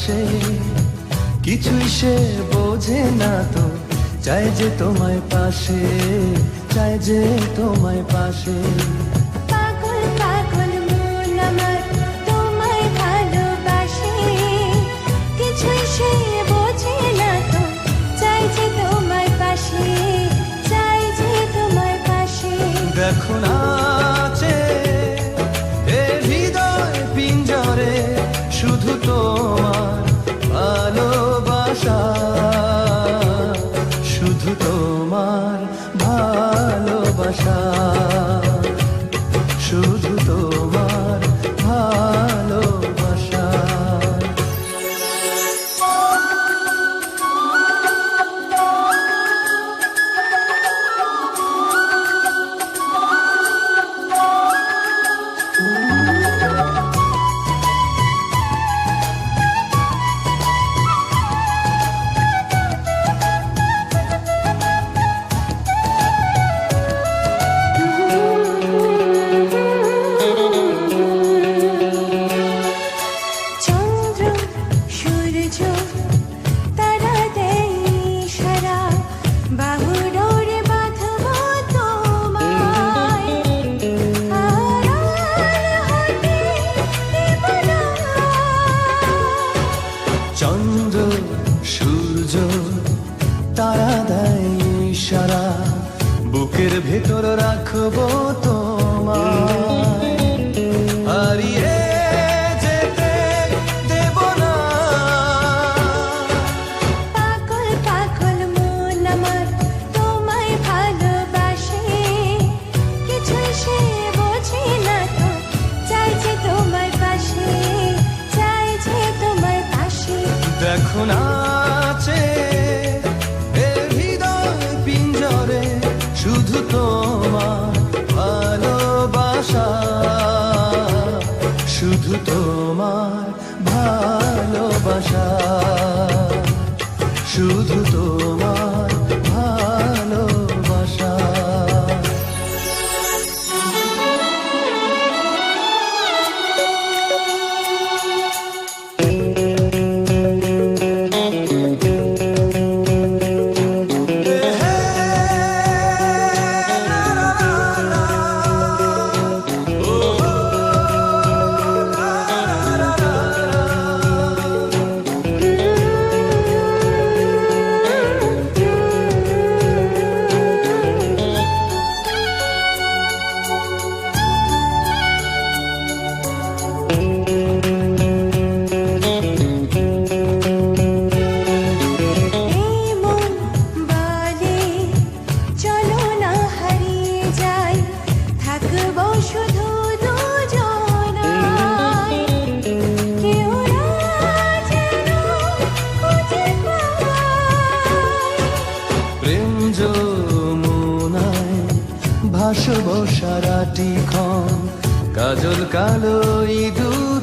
ভালোবাসে, কিছুই সে বোঝে না তো, চাই যে তোমায় পাশে, চাই যে তোমায় পাশে। পাগল পাগল মন আমার তোমায় ভালোবাসে, কিছুই সে বোঝে না তো, চাই যে তোমায় পাশে, চাই যে তোমায় পাশে। দেখো নাচে এ হৃদয় পিঞ্জরে, শুধু তোমার ভালোবাসা, শুধু তোমার ভালোবাসা, শুধু তোমার ভালোবাসা। চন্দ্র সূর্য তারা দেয় ইশারা, বাহুডোরে বাঁধবো তোমায়, আড়াল হতে দেব না। চন্দ্র সূর্য তারা দেয় ইশারা, বুকের ভেতর রাখবো তোমায়, হারিয়ে যেতে দেব না। পাগল পাগল মন আমার তোমায় ভালোবাসে, কিছুই সে বোঝে না তো, চাই যে তোমায় পাশে, চাই যে তোমায় পাশে। দেখো নাচে এ হৃদয় পিঞ্জরে, শুধু তোমার ভালোবাসা, শুধু তোমার ভালোবাসা, শুধু তোমার ভালোবাসা। এই মন বলে চলো না হারিয়ে যাই, থাকবো শুধু দুজনায়, কেউ না যেন খুঁজে পায়। প্রেম যমুনায় ভাসব সারাটি ক্ষণ, কাজল কালো ইঁদুর